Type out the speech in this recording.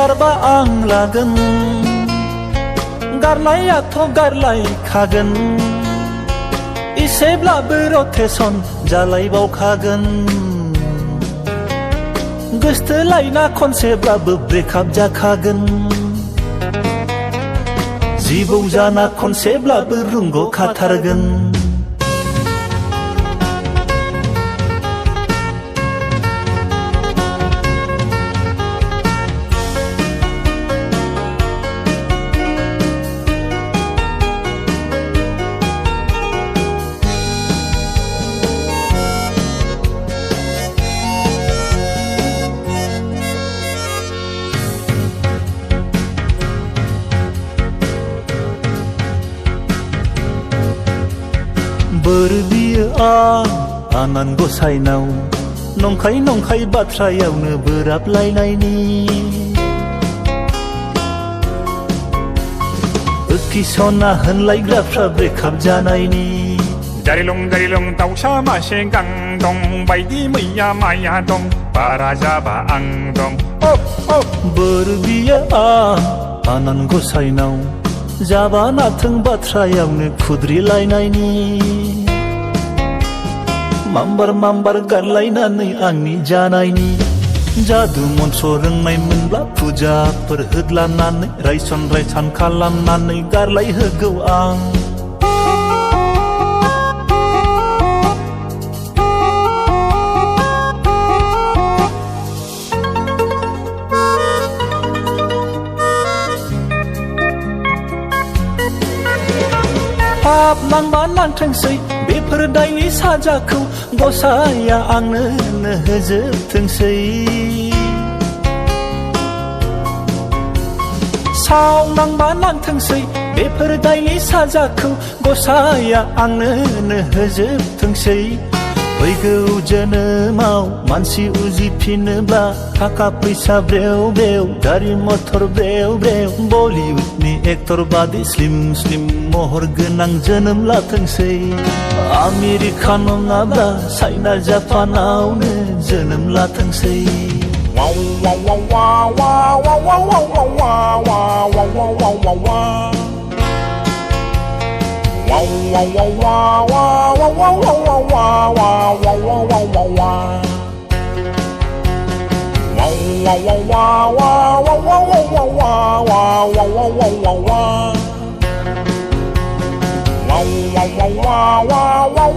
गारबा आं लागोन गारनायाथ' गारलायखागोन इसेब्लाबो रटेसन जालायबावखागोन गोसथोलायना खनसेब्लाबो ब्रेकआप जाखागोन जिबौ जाना खनसेब्लाबो रुंग'खाथारगोन बोर बियो आं आनान गसाइनाव नंखाय नंखाय बाथ्रायावनो बोराबलायनायनि किसना होनलायग्राफ्रा ब्रेकआप जानायनि जारिलं दाउसा मासे गां दं बायदि मैया माया दं बारा जाबा आं दं बोर बियो आं आनान गसाइनाव जाबा नाथों बाथ्रायावनो खुद्रिलायनायनि माम्बार गारलायनानै आंनि जानायनि जादु मन्त्र रोंनाय मोनब्ला फुजाफोर होद्लानानै रायसन खालामनानै गारलायहोगौ आं पाप नांबा नांथोंसै बेफोर दायनि साजाखौ गसाइया आंनो होजोबथोंसै साव नांबा नांथोंसै बेफोर दायनि साजाखौ गसाइया आंनो होजोबथोंसै फैगौ जोनोमाव मानसि उजिफिनोब्ला थाखा फैसा ब्रेव ब्रेव गारि मटर ब्रेव ब्रेव बलिउडनि एक्टर बादि स्लिम महर गोनां जोनोम लाथोंसै आमेरिका नङाब्ला चाइना जापानावनो जोनोम लाथोंसै wow